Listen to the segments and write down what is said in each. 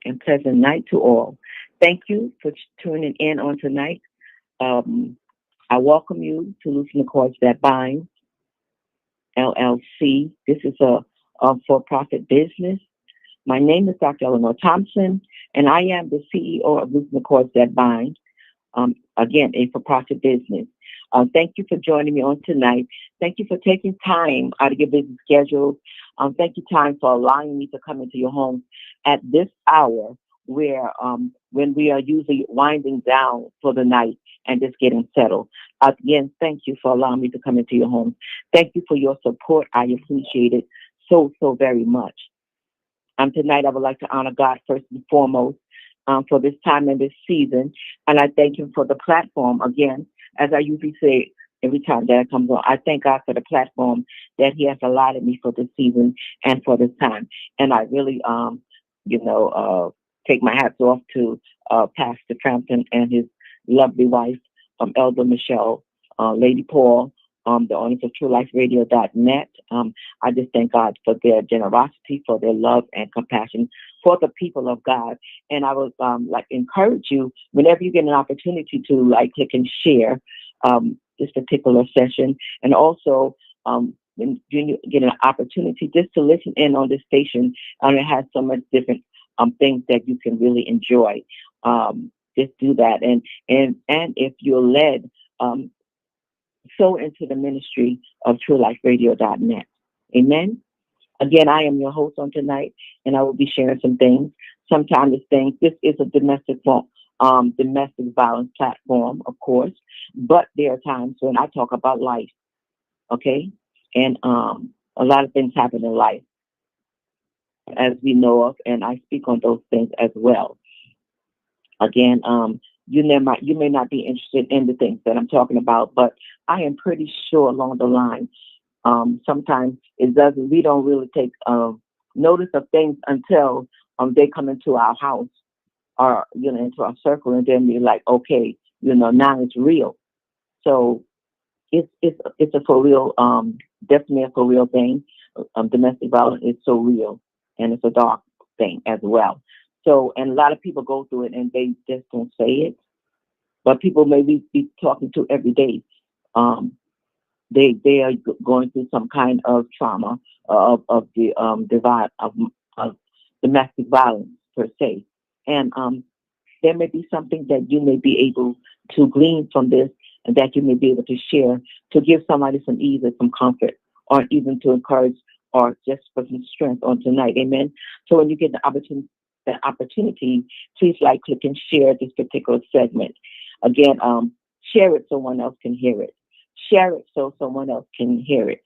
and pleasant night to all. Thank you for tuning in on tonight. Um, I welcome you to Loosen the Cords That Bind, LLC. This is a for-profit business. My name is Dr. Eleanor Thompson, and I am the CEO of Loosen the Cords That Bind. Again, a for-profit business. Thank you for joining me on tonight. Thank you for taking time out of your busy schedule. Thank you, time, for allowing me to come into your home at this hour where when we are usually winding down for the night and just getting settled. Again, thank you for allowing me to come into your home. Thank you for your support. I appreciate it so very much. Tonight, I would like to honor God first and foremost for this time and this season. And I thank Him for the platform. Again, as I usually say every time that I come on, I thank God for the platform that He has allotted me for this season and for this time. And I really, take my hats off to Pastor Thompson and his lovely wife, Elder Michelle, Lady Paul, the owners of TrueLifeRadio.net. I just thank God for their generosity, for their love and compassion for the people of God. And I would encourage you whenever you get an opportunity to click and share this particular session, and also when you get an opportunity just to listen in on this station. It has so much different things that you can really enjoy. Just do that, and if you're led, so into the ministry of TrueLifeRadio.net. Amen. Again, I am your host on tonight, and I will be sharing some things. Sometimes it's things. This is a domestic violence platform, of course, but there are times when I talk about life. Okay, and a lot of things happen in life, as we know of, and I speak on those things as well. Again, you may not be interested in the things that I'm talking about, but I am pretty sure along the line, sometimes we don't really take notice of things until they come into our house or, into our circle, and then we're like, okay, now it's real. So it's a for real, definitely a for real thing. Domestic violence is so real, and it's a dark thing as well. So, and a lot of people go through it and they just don't say it, but people may be talking to every day. They are going through some kind of trauma of the divide of domestic violence per se, and there may be something that you may be able to glean from this, and that you may be able to share to give somebody some ease or some comfort, or even to encourage, or just for some strength on tonight. Amen. So when you get the opportunity, please click and share this particular segment. Again, share it so someone else can hear it. Share it so someone else can hear it.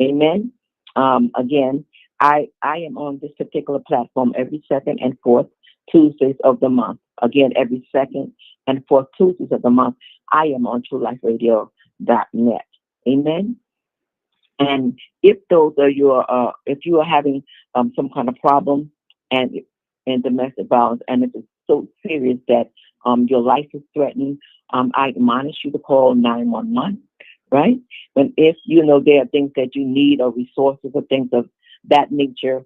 Amen. Again, I am on this particular platform every second and fourth Tuesdays of the month. Again, every second and fourth Tuesdays of the month, I am on TrueLifeRadio.net. Amen. And if those are if you are having some kind of problem and domestic violence, and if it's so serious that your life is threatened, I admonish you to call 911. Right? And if there are things that you need, or resources or things of that nature,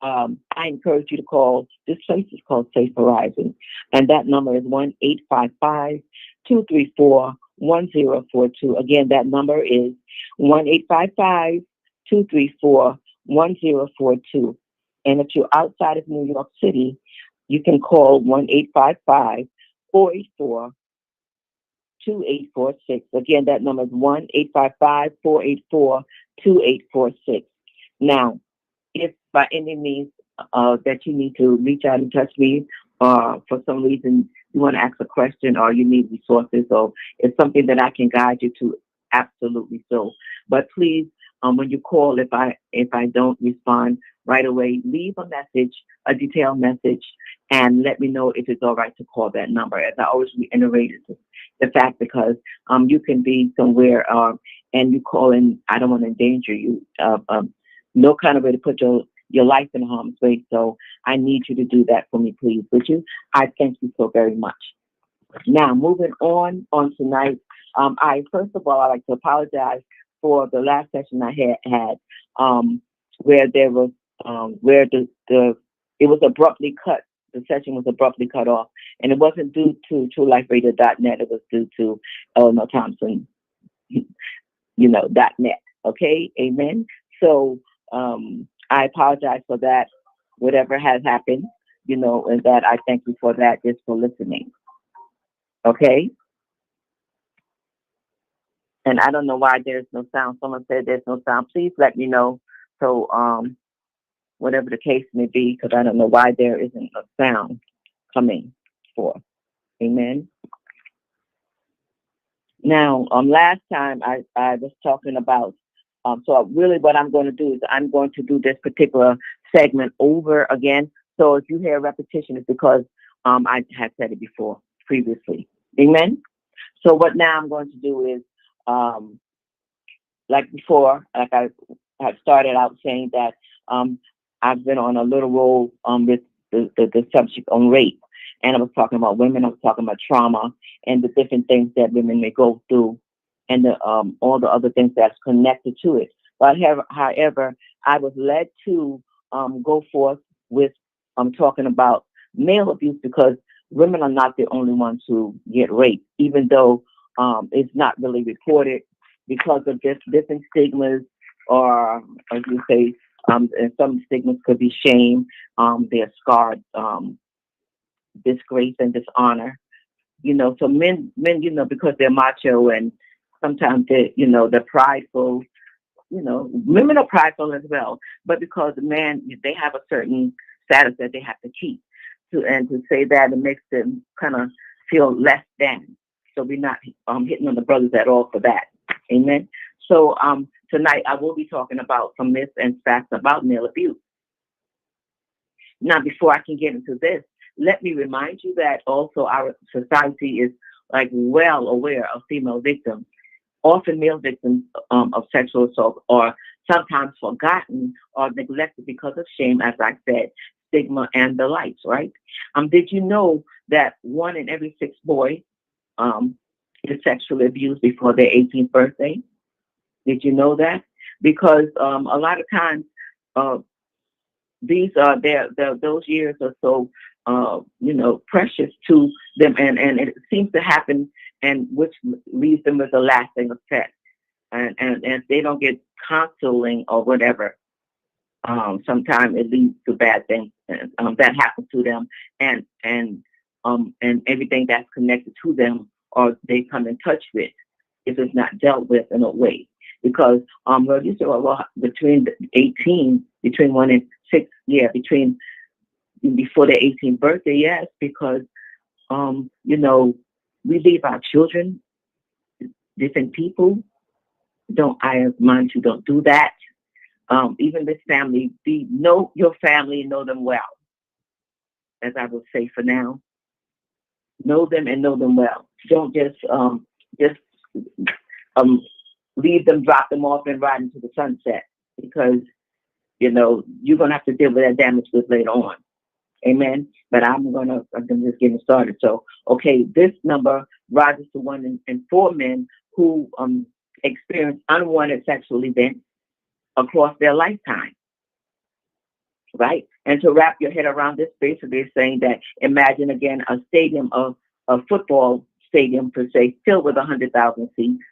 I encourage you to call. This place is called Safe Horizon, and that number is 1-855-234-1042. Again, that number is 1-855-234-1042. And if you're outside of New York City, you can call 1-855-484-2846. Again, that number is 1-855-484-2846. Now, if by any means that you need to reach out and touch me, or for some reason you want to ask a question, or you need resources, or it's something that I can guide you to, absolutely so. But please, when you call, if I don't respond right away, leave a message, a detailed message, and let me know if it's all right to call that number. As I always reiterated the fact, because you can be somewhere and you call in, I don't want to endanger you. No kind of way to put your life in harm's way. So I need you to do that for me, please. Would you? I thank you so very much. Now, moving on tonight, I first of all, I'd like to apologize for the last session I had where there was where it was abruptly cut the session was abruptly cut off, and it wasn't due to TrueLifeRadio.net. It was due to Eleanor Thompson, .net. Okay, amen. So I apologize for that, whatever has happened, and that I thank you for that, just for listening. Okay. And I don't know why there's no sound. Someone said there's no sound. Please let me know. So whatever the case may be, because I don't know why there isn't a sound coming forth. Amen. Now, last time I was talking about, so really what I'm going to do is I'm going to do this particular segment over again. So if you hear repetition, it's because I have said it before, previously. Amen. So what now I'm going to do is, like before, like I had started out saying that I've been on a little roll with the subject on rape. And I was talking about women, I was talking about trauma and the different things that women may go through and all the other things that's connected to it. But however, I was led to go forth with talking about male abuse, because women are not the only ones who get raped, even though it's not really reported because of just different stigmas, or as you say, and some stigmas could be shame, they're scarred, disgrace and dishonor. So men, because they're macho and sometimes they're prideful. Women are prideful as well, but because men, they have a certain status that they have to keep. And to say that, it makes them kind of feel less than. So we're not hitting on the brothers at all for that. Amen. So tonight I will be talking about some myths and facts about male abuse. Now, before I can get into this, let me remind you that also our society is well aware of female victims. Often male victims of sexual assault are sometimes forgotten or neglected because of shame, as I said, stigma, and the likes, right? Did you know that 1 in every 6 boys is sexually abused before their 18th birthday? Did you know that? Because a lot of times these are those years are so precious to them, and it seems to happen, and which leaves them with a lasting effect. And if they don't get counseling or whatever, sometimes it leads to bad things that happen to them, and everything that's connected to them or they come in touch with, if it's not dealt with in a way. Because you said, well, between 1 and 6, before their 18th birthday, yes, because we leave our children, different people. I mind you, don't do that. Even this family, know your family, know them well. As I will say for now, know them and know them well. Don't just leave them, drop them off, and ride into the sunset, because you're going to have to deal with that damage with later on. Amen. But I'm just getting started. So, okay, this number rises to 1 in 4 men who experience unwanted sexual events across their lifetime. Right? And to wrap your head around this, basically saying that, imagine again a stadium, a football stadium per se, filled with 100,000 seats.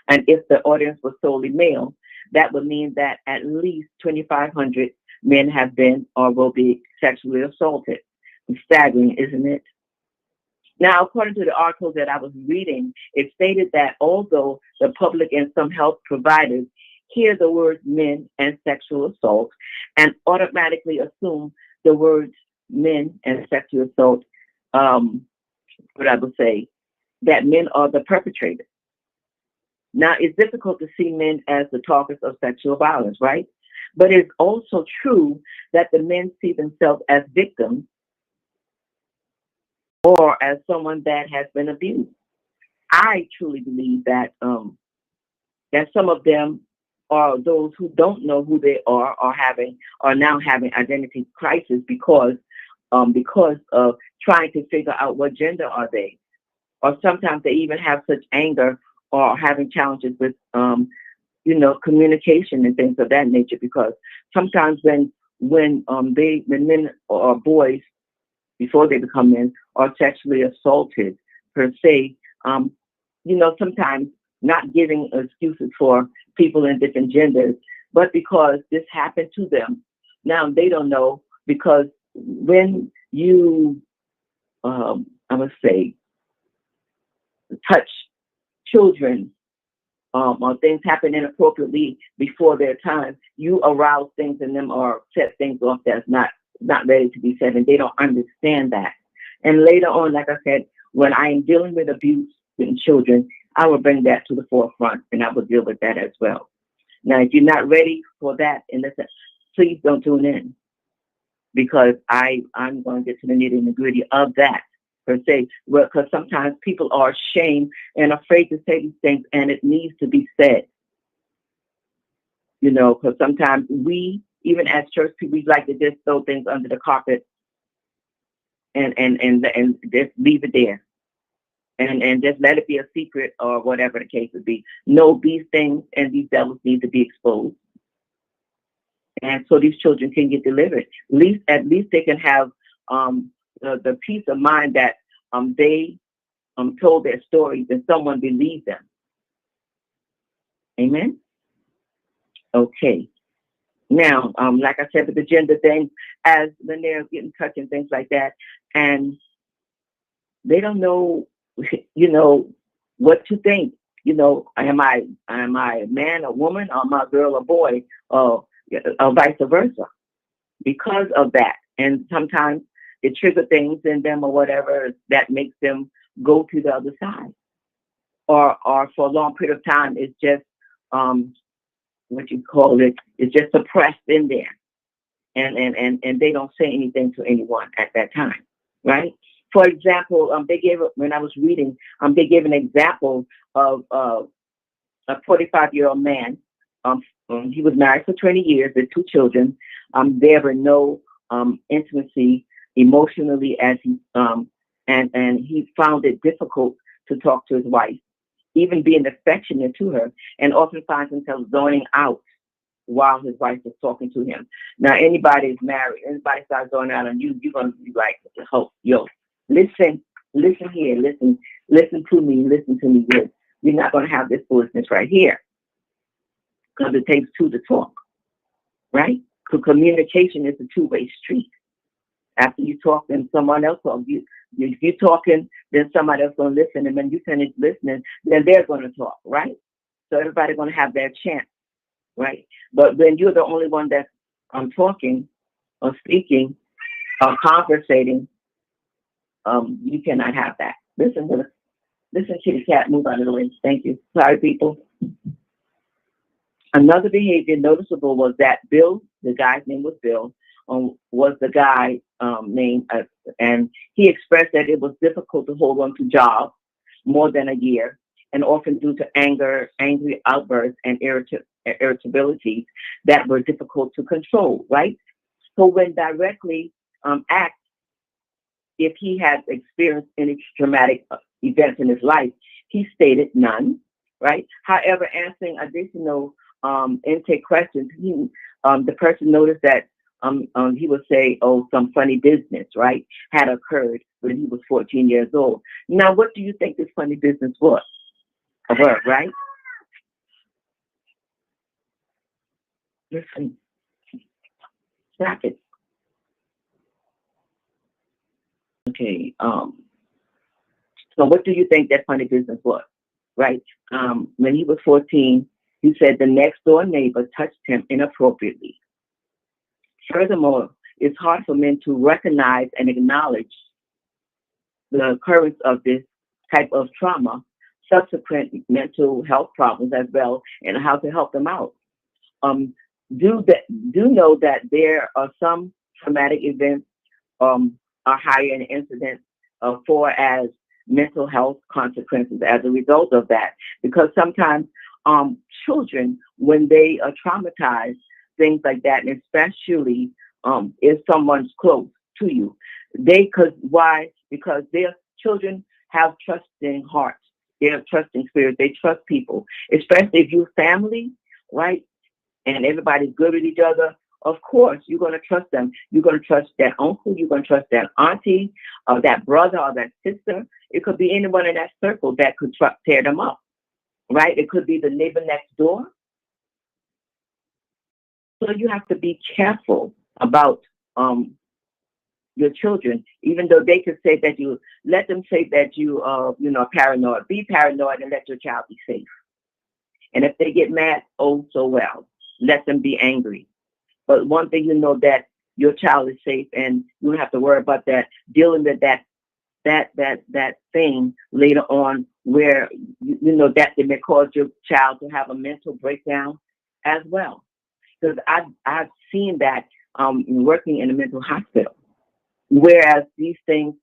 And if the audience was solely male, that would mean that at least 2,500 men have been or will be sexually assaulted. It's staggering, isn't it? Now, according to the article that I was reading, it stated that although the public and some health providers hear the words men and sexual assault and automatically assume the words men and sexual assault, what I would say, that men are the perpetrators. Now, it's difficult to see men as the targets of sexual violence, right? But it's also true that the men see themselves as victims or as someone that has been abused. I truly believe that that some of them are those who don't know who they are now having identity crisis because of trying to figure out what gender are they, or sometimes they even have such anger or having challenges with communication and things of that nature, because sometimes when men or boys before they become men are sexually assaulted per se. Sometimes not giving excuses for people in different genders, but because this happened to them. Now they don't know, because when you, I would say, touch children, or things happen inappropriately before their time, you arouse things in them or set things off that's not ready to be said, and they don't understand that. And later on, like I said, when I am dealing with abuse in children, I will bring that to the forefront, and I will deal with that as well. Now, if you're not ready for that, please don't tune in, because I'm going to get to the nitty and gritty of that per se. Well, because sometimes people are ashamed and afraid to say these things, and it needs to be said. Because sometimes we, even as church people, we like to just throw things under the carpet and just leave it there. And just let it be a secret or whatever the case would be. No, these things and these devils need to be exposed. And so these children can get delivered. At least they can have the peace of mind that they told their stories and someone believed them. Amen? Okay. Now, like I said, with the gender thing, as when they're getting touched and things like that, and they don't know, what to think. Am I a man, a woman, or am I a girl, or boy, or vice versa? Because of that, and sometimes it triggers things in them or whatever that makes them go to the other side, or for a long period of time, it's just it's just suppressed in there, and they don't say anything to anyone at that time, right? For example, when I was reading, they gave an example of a 45-year-old man. He was married for 20 years with 2 children. There were no intimacy emotionally, as he and he found it difficult to talk to his wife, even being affectionate to her, and often finds himself zoning out while his wife is talking to him. Now, anybody is married, anybody starts zoning out on you, you're going to be like, oh, yo, listen here, listen to me. We're not going to have this foolishness right here, because it takes 2 to talk, right? Because communication is a 2-way street. After you talk, then someone else talks. If you're talking, then somebody else going to listen, and when you finish listening, then they're going to talk, right? So everybody's going to have their chance, right? But when you're the only one that's talking or speaking or conversating, you cannot have that. Listen, kitty cat, move out of the way. Thank you. Sorry, people. Another behavior noticeable was that Bill, the guy's name was Bill, was the guy named, and he expressed that it was difficult to hold on to jobs more than a year, and often due to angry outbursts and irritability that were difficult to control, right? So when directly asked if he had experienced any traumatic events in his life, he stated none, right? However, answering additional intake questions, the person noticed that he would say, some funny business, right, had occurred when he was 14 years old. Now, what do you think this funny business was? A word, right? Listen, stop it. Okay. So what do you think that funny business was, right? When he was 14, he said the next door neighbor touched him inappropriately. Furthermore, it's hard for men to recognize and acknowledge the occurrence of this type of trauma, subsequent mental health problems as well, and how to help them out. Do know that there are some traumatic events are higher in incidence for as mental health consequences as a result of that, because sometimes children, when they are traumatized, things like that, and especially if someone's close to you, because their children have trusting hearts, they have trusting spirits, they trust people, especially if you're family, right? And everybody's good with each other. of course, you're going to trust them. You're going to trust that uncle. You're going to trust that auntie, or that brother, or that sister. It could be anyone in that circle that could tear them up, right? It could be the neighbor next door. So you have to be careful about your children, even though they could say that you let them say that you paranoid. Be paranoid and let your child be safe. And if they get mad, oh so well. Let them be angry. But one thing, that your child is safe, and you don't have to worry about that, dealing with that thing later on, where that they may cause your child to have a mental breakdown as well. Because I've seen that working in a mental hospital, whereas these things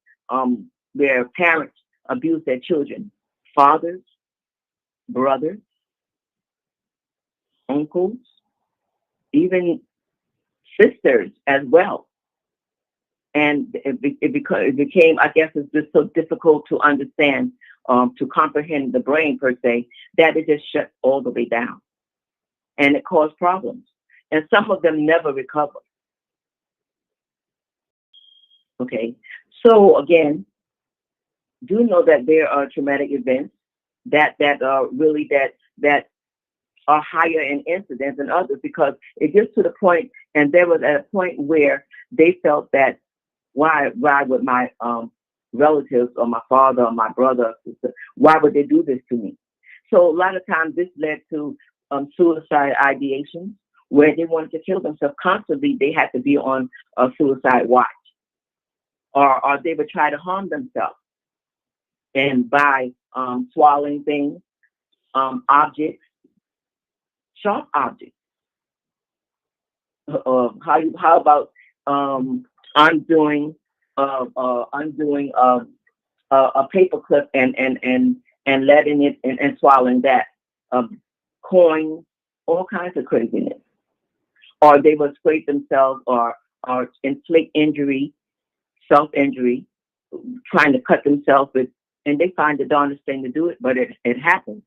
where parents abuse their children, fathers, brothers, uncles, even sisters as well. And it became, I guess, it's just so difficult to understand, to comprehend the brain per se, that it just shut all the way down. And it caused problems. And some of them never recover. Okay. So again, do know that there are traumatic events that are really that are higher in incidence than others, because it gets to the point, and there was at a point where they felt that why would my relatives or my father or my brother or sister, why would they do this to me? So a lot of times this led to suicide ideation, where they wanted to kill themselves. Constantly they had to be on a suicide watch, or they would try to harm themselves, and by swallowing things, objects, sharp objects. How about undoing a paper clip and letting it and swallowing that, coins, all kinds of craziness. Or they would scrape themselves, or inflict injury, self-injury, trying to cut themselves with, and they find the darndest thing to do it, but it happens.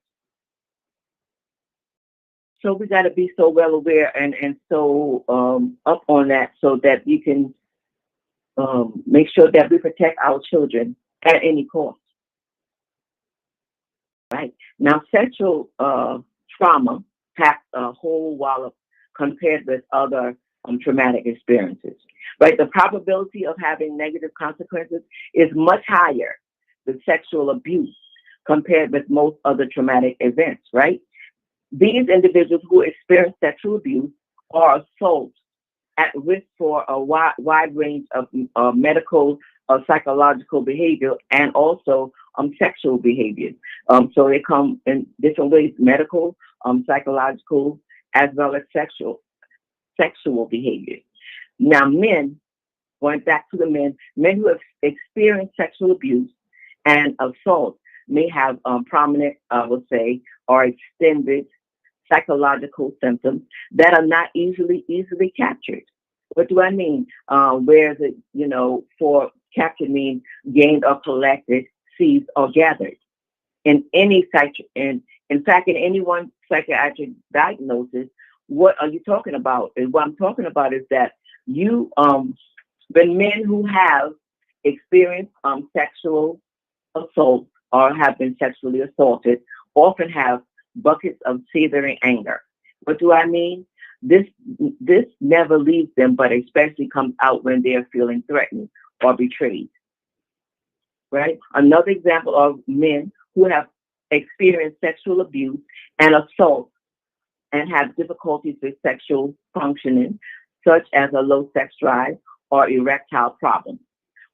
So we got to be so well aware and so up on that, so that we can make sure that we protect our children at any cost. Right now, sexual trauma packs a whole wallop compared with other traumatic experiences. Right, the probability of having negative consequences is much higher with sexual abuse compared with most other traumatic events. Right. These individuals who experience sexual abuse or assault at risk for a wide range of medical or psychological behavior, and also sexual behaviors. So they come in different ways: medical, psychological, as well as sexual behaviors. Now, men, going back to the men who have experienced sexual abuse and assault may have prominent, I would say, or extended psychological symptoms that are not easily captured. What do I mean? Whereas for captured means gained or collected, seized or gathered. In any in fact, in any one psychiatric diagnosis, what are you talking about? And what I'm talking about is that the men who have experienced sexual assault or have been sexually assaulted often have buckets of seething anger. What do I mean? This never leaves them, but especially comes out when they are feeling threatened or betrayed. Right? Another example of men who have experienced sexual abuse and assault and have difficulties with sexual functioning, such as a low sex drive or erectile problems,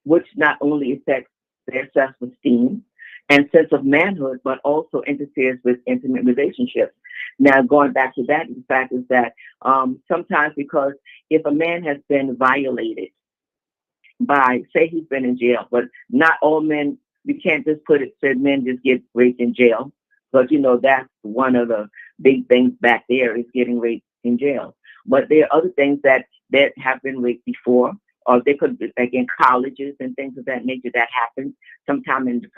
which not only affects their self-esteem and sense of manhood, but also interferes with intimate relationships. Now, going back to that, the fact is that sometimes, because if a man has been violated by, say he's been in jail, but not all men, we can't just say men just get raped in jail, but that's one of the big things back there is getting raped in jail. But there are other things that have been raped before, or they could be like in colleges and things of that nature that happen. Sometimes in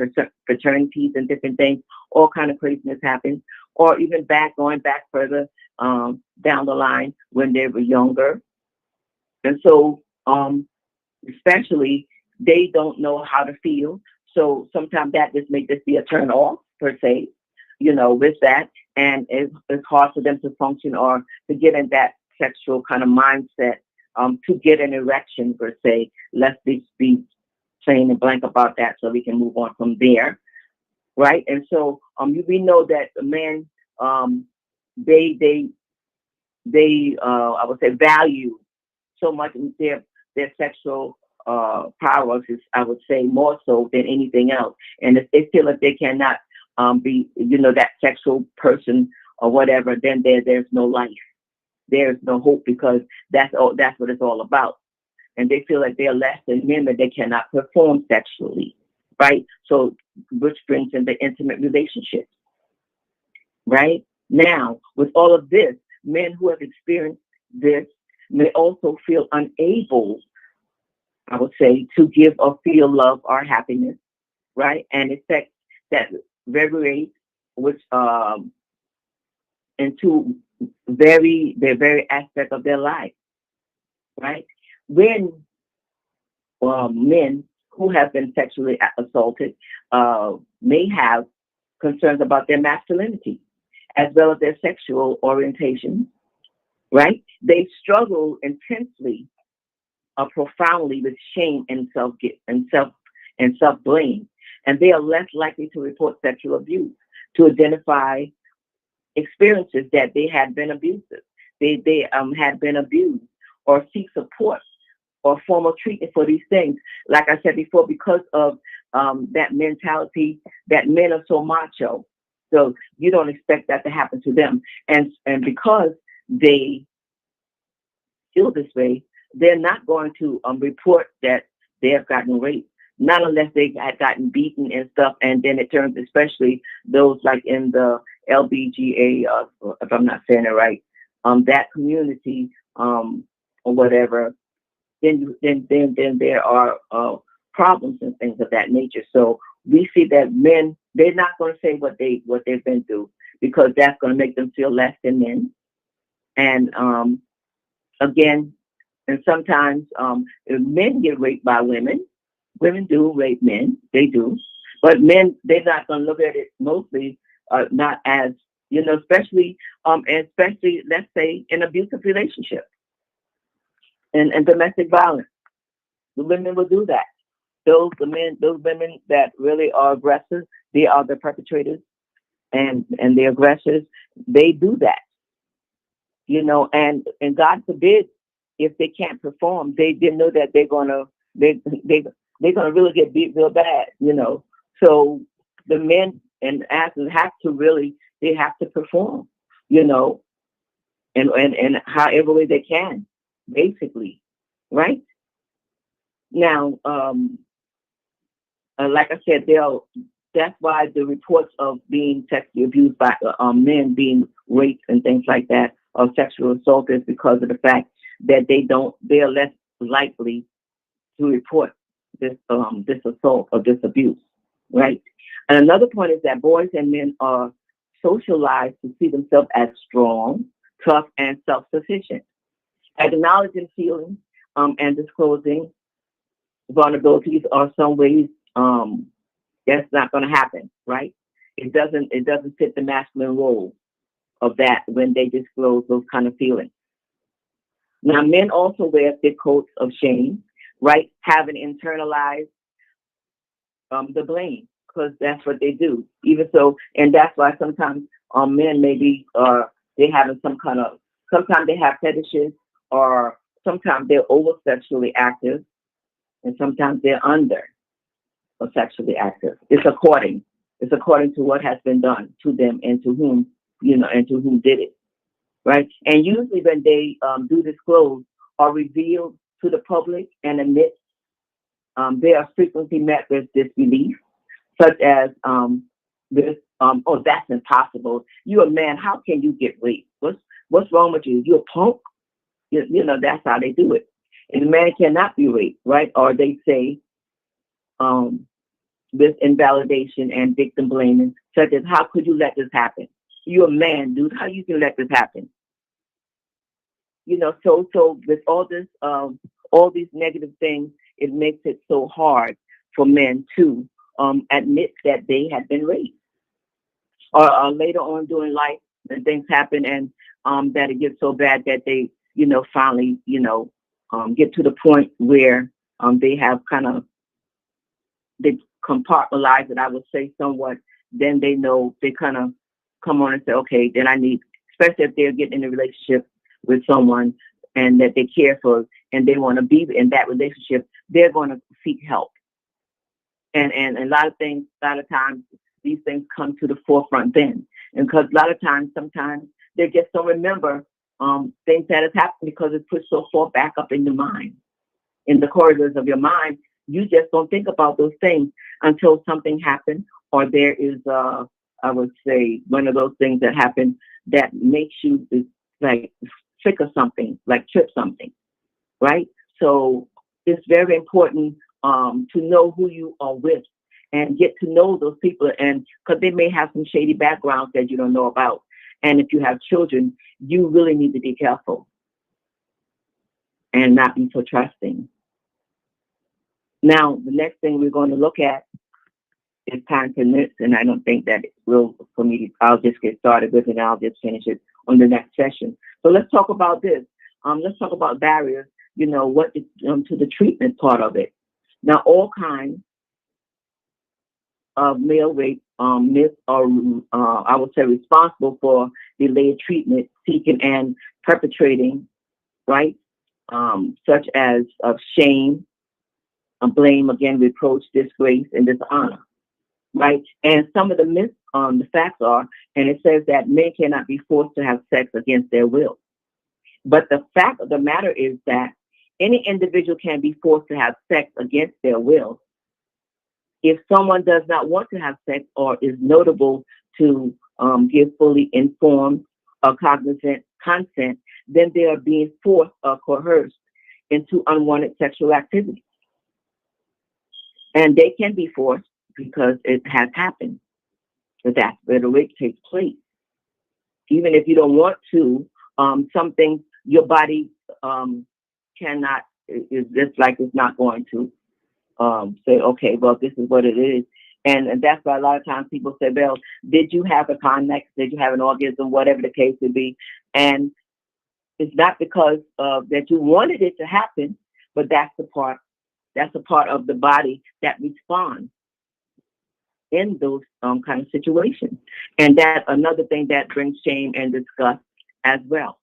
fraternities and different things, all kind of craziness happens. Or even going back further down the line when they were younger, And so, especially, they don't know how to feel. So sometimes that just makes this be a turn off, per se, with that. And it's hard for them to function or to get in that sexual kind of mindset, to get an erection, per se. Let's be plain and blank about that so we can move on from there. Right. And so we know that the men, they I would say, value so much in their sexual powers, is, I would say, more so than anything else. And if they feel that they cannot be, that sexual person or whatever, then there's no life. There's no hope, because that's what it's all about. And they feel like they're less than men, that they cannot perform sexually, right? So, which brings in the intimate relationships, right? Now, with all of this, men who have experienced this may also feel unable, I would say, to give or feel love or happiness, right? And effects that vary, which into their very aspect of their life, right? When men who have been sexually assaulted may have concerns about their masculinity as well as their sexual orientation, right? They struggle intensely, profoundly, with shame and self blame, and they are less likely to report sexual abuse, to identify experiences that they had been abusive, they had been abused, or seek support or formal treatment for these things. Like I said before, because of that mentality that men are so macho, so you don't expect that to happen to them, and because they feel this way, they're not going to report that they have gotten raped, not unless they had gotten beaten and stuff. And then it turns, especially those like in the LBGA, if I'm not saying it right, that community, or whatever, then there are problems and things of that nature. So we see that men, they're not going to say what they've been through, because that's going to make them feel less than men. And again, and sometimes men get raped by women. Women do rape men, they do, but men, they're not going to look at it mostly, not as, especially let's say in abusive relationships and domestic violence. The women will do that. Those women that really are aggressors, they are the perpetrators, and the aggressors, they do that, and God forbid if they can't perform, they know that they're gonna really get beat real bad, So the men and asses have to perform, and however way they can, basically, right? Now, like I said, that's why the reports of being sexually abused by men, being raped and things like that, of sexual assault, is because of the fact that they are less likely to report this assault or this abuse, right? And another point is that boys and men are socialized to see themselves as strong, tough, and self-sufficient. Acknowledging feelings and disclosing vulnerabilities are some ways that's not going to happen, right? It doesn't fit the masculine role of that when they disclose those kind of feelings. Now, men also wear thick coats of shame, right? Having internalized the blame, because that's what they do. Even so, and that's why sometimes men maybe they having sometimes they have fetishes, or sometimes they're over sexually active, and sometimes they're under or sexually active. It's according to what has been done to them and to whom did it, right? And usually when they do disclose or reveal to the public and admit, they are frequently met with disbelief, such as this, oh, that's impossible. You're a man, how can you get raped? What's wrong with you? You're a punk? That's how they do it. And a man cannot be raped, right? Or they say this invalidation and victim blaming, such as, how could you let this happen? You're a man, dude. How you can let this happen? So with all these negative things, it makes it so hard for men to admit that they have been raped, or later on during life, when things happen, and that it gets so bad that they, finally, get to the point where they have kind of, they compartmentalize it, I would say, somewhat. Then they know, they kind of come on and say, okay, then I need, especially if they're getting in a relationship with someone and that they care for, and they want to be in that relationship, they're going to seek help. And a lot of things, a lot of times, these things come to the forefront then. And because a lot of times, sometimes they just don't remember things that has happened, because it's put so far back up in your mind, in the corridors of your mind. You just don't think about those things until something happens, or there is, I would say, one of those things that happen that makes you like trigger something, like trip something, right? So it's very important to know who you are with and get to know those people, and because they may have some shady backgrounds that you don't know about. And if you have children, you really need to be careful and not be so trusting. Now, the next thing we're going to look at is time permits, and I don't think that it will, for me, I'll just get started with it, and I'll just finish it on the next session. So let's talk about this. Let's talk about barriers, what is, to the treatment part of it. Now, all kinds of male rape myths are, I would say, responsible for delayed treatment, seeking, and perpetrating, right? Such as shame, blame, again, reproach, disgrace, and dishonor, right? And some of the myths, the facts are, and it says that men cannot be forced to have sex against their will. But the fact of the matter is that any individual can be forced to have sex against their will. If someone does not want to have sex, or is notable to give fully informed or cognizant consent, then they are being forced or coerced into unwanted sexual activity. And they can be forced because it has happened. So that's where the rape takes place. Even if you don't want to, something your body cannot, is just like it's not going to say, okay, well, this is what it is. And that's why a lot of times people say, well, did you have a climax? Did you have an orgasm? Whatever the case would be. And it's not because that you wanted it to happen, but that's a part of the body that responds in those kind of situations. And that's another thing that brings shame and disgust as well.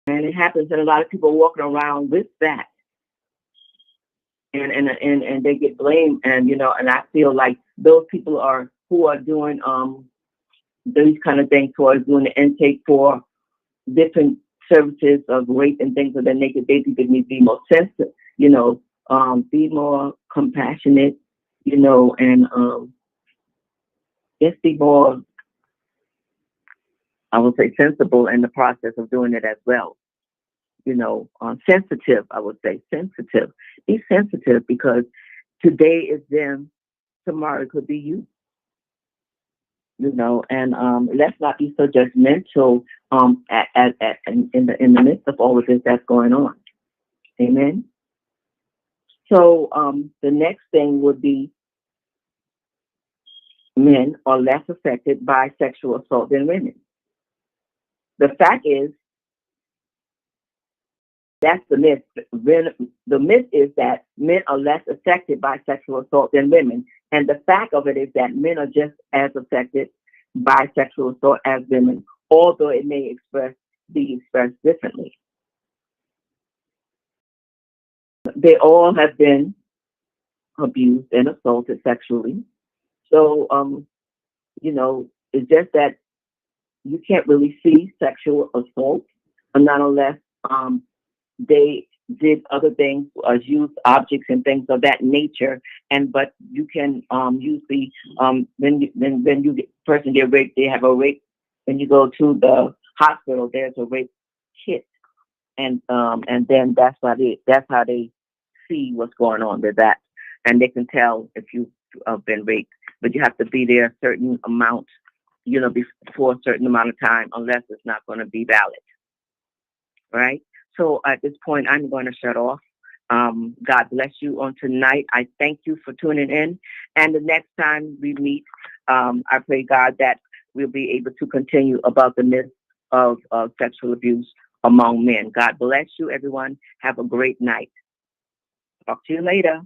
And it happens that a lot of people walking around with that. And they get blamed, and and I feel like those people who are doing these kind of things, who are doing the intake for different services of rape and things of that nature, they need to be more sensitive, be more compassionate, and just be more, I would say, sensible in the process of doing it as well. Sensitive, I would say, sensitive. Be sensitive, because today is them, tomorrow it could be you. And let's not be so judgmental in the midst of all of this that's going on. Amen. So the next thing would be, men are less affected by sexual assault than women. The fact is, that's the myth. The myth is that men are less affected by sexual assault than women. And the fact of it is that men are just as affected by sexual assault as women, although it may be expressed differently. They all have been abused and assaulted sexually. So, it's just that you can't really see sexual assault, not unless they did other things, use objects and things of that nature. But you can usually when you person get raped, they have a rape. When you go to the hospital, there's a rape kit, and then that's how they see what's going on with that, and they can tell if you've been raped. But you have to be there a certain amount before a certain amount of time, unless it's not going to be valid, right? So at this point, I'm going to shut off. God bless you on tonight. I thank you for tuning in. And the next time we meet, I pray, God, that we'll be able to continue about the myth of sexual abuse among men. God bless you, everyone. Have a great night. Talk to you later.